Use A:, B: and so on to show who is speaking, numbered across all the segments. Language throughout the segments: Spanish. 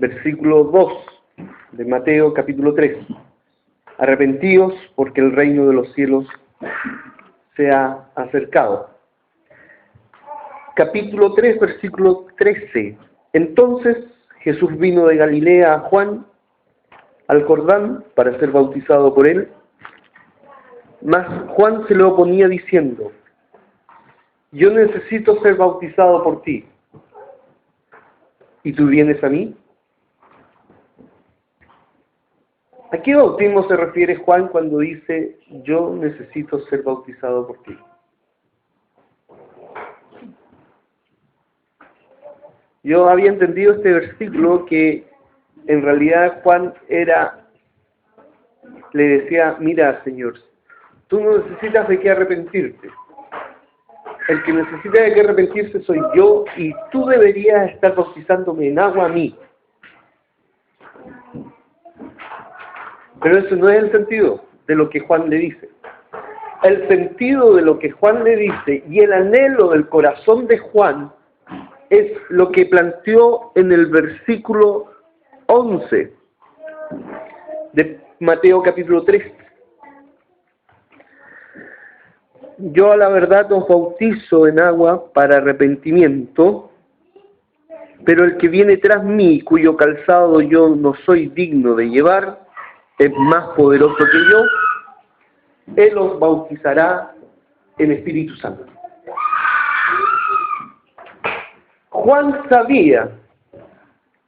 A: versículo 2 de Mateo capítulo 3. Arrepentíos porque el reino de los cielos se ha acercado. Capítulo 3, versículo 13. Entonces Jesús vino de Galilea a Juan al Jordán para ser bautizado por él. Mas Juan se le oponía diciendo: yo necesito ser bautizado por ti, ¿y tú vienes a mí? ¿A qué bautismo se refiere Juan cuando dice yo necesito ser bautizado por ti? Yo había entendido este versículo que en realidad Juan le decía: mira, Señor, tú no necesitas de qué arrepentirte. El que necesita de qué arrepentirse soy yo, y tú deberías estar bautizándome en agua a mí. Pero eso no es el sentido de lo que Juan le dice. El sentido de lo que Juan le dice y el anhelo del corazón de Juan es lo que planteó en el versículo 11 de Mateo capítulo 3. Yo a la verdad os bautizo en agua para arrepentimiento, pero el que viene tras mí, cuyo calzado yo no soy digno de llevar, es más poderoso que yo. Él os bautizará en Espíritu Santo. Juan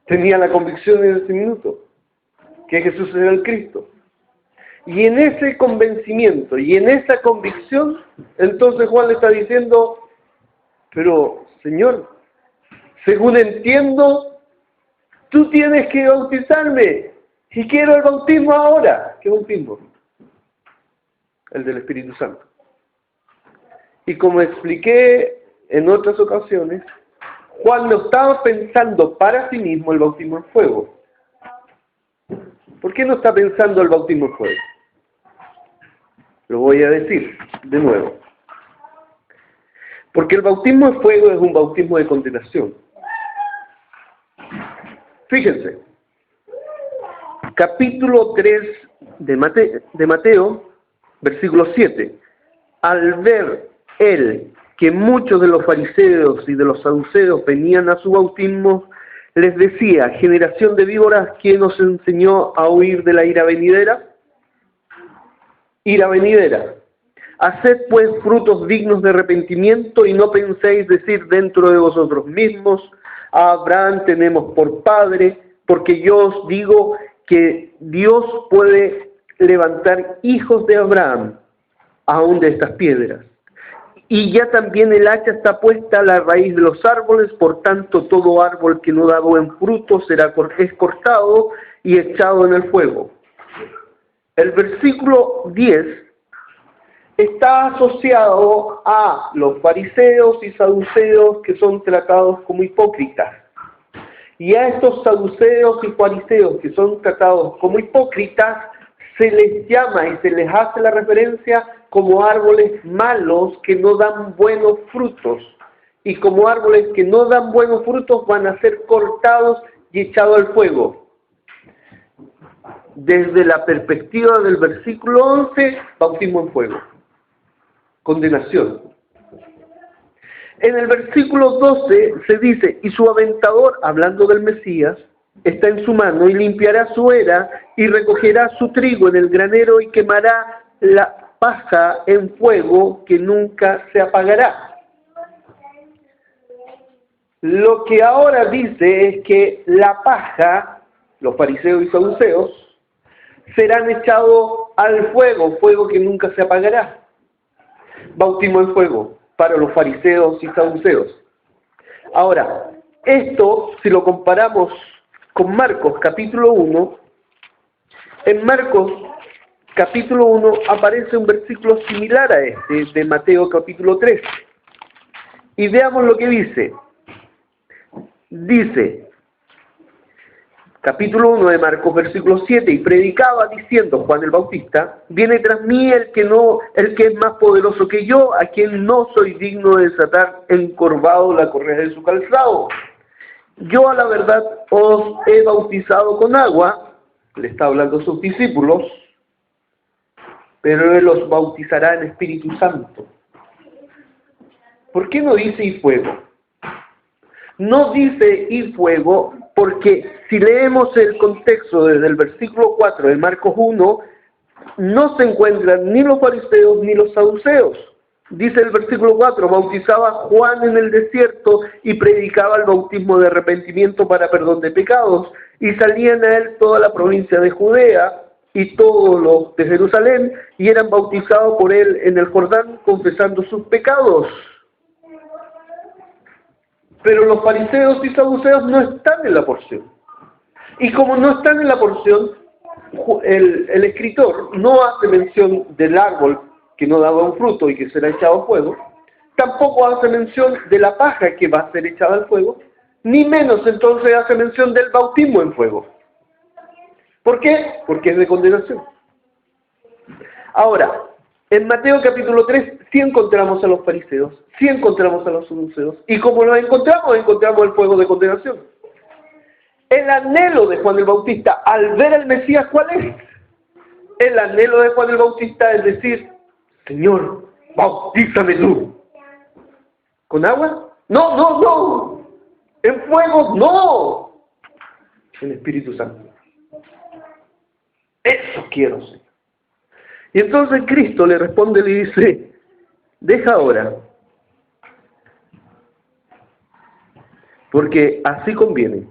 A: tenía la convicción en ese minuto, que Jesús era el Cristo. Y en ese convencimiento y en esa convicción, entonces Juan le está diciendo: pero Señor, según entiendo, tú tienes que bautizarme, y quiero el bautismo ahora. ¿Qué bautismo? El del Espíritu Santo. Y como expliqué en otras ocasiones, Juan no estaba pensando para sí mismo el bautismo en fuego. ¿Por qué no está pensando el bautismo en fuego? Lo voy a decir de nuevo. Porque el bautismo en fuego es un bautismo de condenación. Fíjense, capítulo 3 de Mateo, versículo 7. Al ver él que muchos de los fariseos y de los saduceos venían a su bautismo, les decía: generación de víboras, ¿quién os enseñó a huir de la ira venidera? Ira venidera. Haced pues frutos dignos de arrepentimiento, y no penséis decir dentro de vosotros mismos: a Abraham tenemos por padre, porque yo os digo que Dios puede levantar hijos de Abraham aún de estas piedras. Y ya también el hacha está puesta a la raíz de los árboles, por tanto todo árbol que no da buen fruto es cortado y echado en el fuego. El versículo 10 está asociado a los fariseos y saduceos, que son tratados como hipócritas. Y a estos saduceos y fariseos que son tratados como hipócritas se les llama y se les hace la referencia como árboles malos que no dan buenos frutos. Y como árboles que no dan buenos frutos van a ser cortados y echados al fuego. Desde la perspectiva del versículo 11, bautismo en fuego. Condenación. En el versículo 12 se dice: y su aventador, hablando del Mesías, está en su mano, y limpiará su era, y recogerá su trigo en el granero, y quemará la paja en fuego que nunca se apagará. Lo que ahora dice es que la paja, los fariseos y saduceos, serán echados al fuego, fuego que nunca se apagará. Bautismo en fuego para los fariseos y saduceos. Ahora, esto, si lo comparamos con Marcos capítulo 1, en Marcos capítulo 1 aparece un versículo similar a este de Mateo capítulo 3. Y veamos lo que dice. Dice, capítulo 1 de Marcos, versículo 7, y predicaba diciendo Juan el Bautista: viene tras mí el que es más poderoso que yo, a quien no soy digno de desatar encorvado la correa de su calzado. yo a la verdad os he bautizado con agua, le está hablando a sus discípulos, pero Él os bautizará en Espíritu Santo. ¿Por qué no dice y fuego? No dice y fuego porque si leemos el contexto desde el versículo 4 de Marcos 1, no se encuentran ni los fariseos ni los saduceos. Dice el versículo 4, bautizaba Juan en el desierto y predicaba el bautismo de arrepentimiento para perdón de pecados, y salían a él toda la provincia de Judea y todos los de Jerusalén, y eran bautizados por él en el Jordán, confesando sus pecados. Pero los fariseos y saduceos no están en la porción. Y como no están en la porción, el escritor no hace mención del árbol que no daba un fruto y que será echado a fuego, tampoco hace mención de la paja que va a ser echada al fuego, ni menos entonces hace mención del bautismo en fuego. ¿Por qué? Porque es de condenación. Ahora, en Mateo capítulo 3 sí encontramos a los fariseos, sí encontramos a los saduceos, y como los encontramos el fuego de condenación. El anhelo de Juan el Bautista al ver al Mesías, ¿cuál es? El anhelo de Juan el Bautista es decir, Señor, bautízame tú. ¿Con agua? No, no, no. En fuego, no. En Espíritu Santo. Eso quiero, Señor. Y entonces Cristo le responde y le dice, deja ahora, porque así conviene.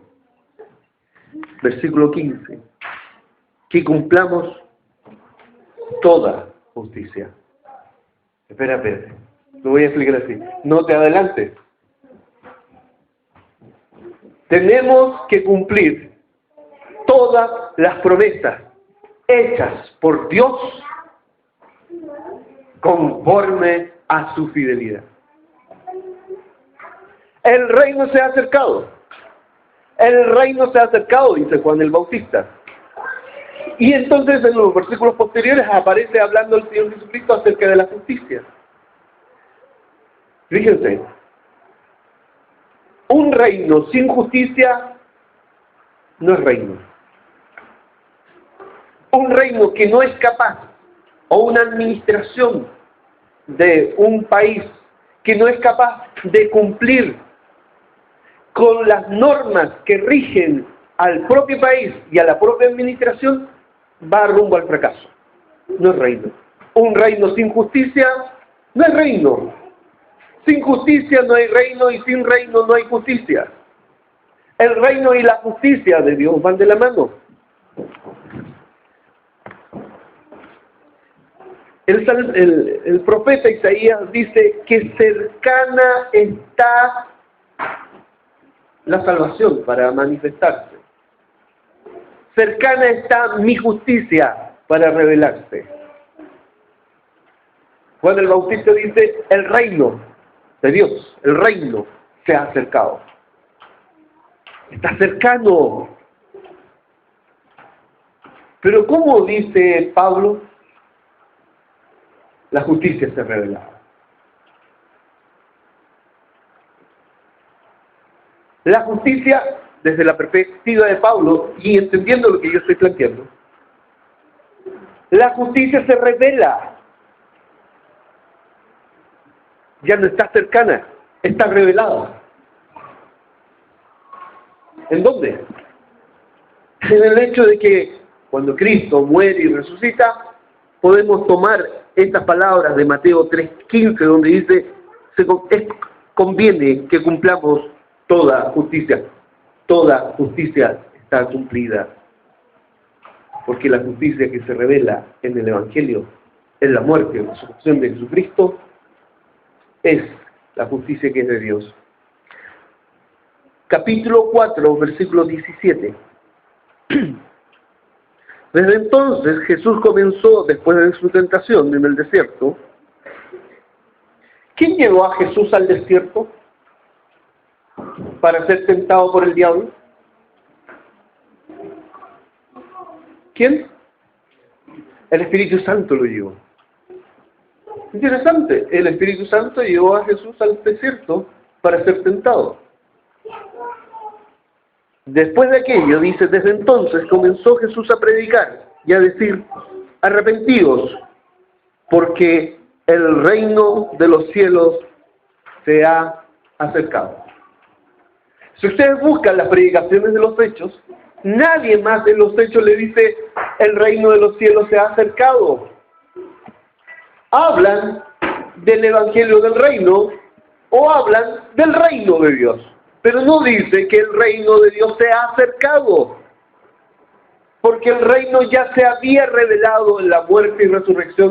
A: Versículo 15, que cumplamos toda justicia. Espera, lo voy a explicar así. No te adelantes. Tenemos que cumplir todas las promesas hechas por Dios conforme a su fidelidad. El reino se ha acercado. El reino se ha acercado, dice Juan el Bautista. Y entonces en los versículos posteriores aparece hablando el Señor Jesucristo acerca de la justicia. Fíjense, un reino sin justicia no es reino. Un reino que no es capaz, o una administración de un país que no es capaz de cumplir con las normas que rigen al propio país y a la propia administración, va rumbo al fracaso. No es reino. Un reino sin justicia no es reino. Sin justicia no hay reino y sin reino no hay justicia. El reino y la justicia de Dios van de la mano. El profeta Isaías dice que cercana está la salvación para manifestarse. Cercana está mi justicia para revelarse. Juan el Bautista dice, el reino de Dios, el reino se ha acercado. Está cercano. Pero ¿cómo dice Pablo? La justicia se revela. La justicia, desde la perspectiva de Pablo, y entendiendo lo que yo estoy planteando, la justicia se revela. Ya no está cercana, está revelada. ¿En dónde? En el hecho de que cuando Cristo muere y resucita, podemos tomar estas palabras de Mateo 3:15, donde dice, conviene que cumplamos toda justicia. Toda justicia está cumplida. Porque la justicia que se revela en el Evangelio, en la muerte y resurrección de Jesucristo, es la justicia que es de Dios. Capítulo 4, versículo 17. Desde entonces Jesús comenzó, después de su tentación en el desierto. ¿Quién llevó a Jesús al desierto para ser tentado por el diablo? ¿Quién? El Espíritu Santo lo llevó. Interesante, el Espíritu Santo llevó a Jesús al desierto para ser tentado. Después de aquello, dice, desde entonces comenzó Jesús a predicar y a decir, arrepentíos, porque el reino de los cielos se ha acercado. Si ustedes buscan las predicaciones de los hechos, nadie más en los hechos le dice, el reino de los cielos se ha acercado. Hablan del evangelio del reino o hablan del reino de Dios, pero no dice que el reino de Dios se ha acercado, porque el reino ya se había revelado en la muerte y resurrección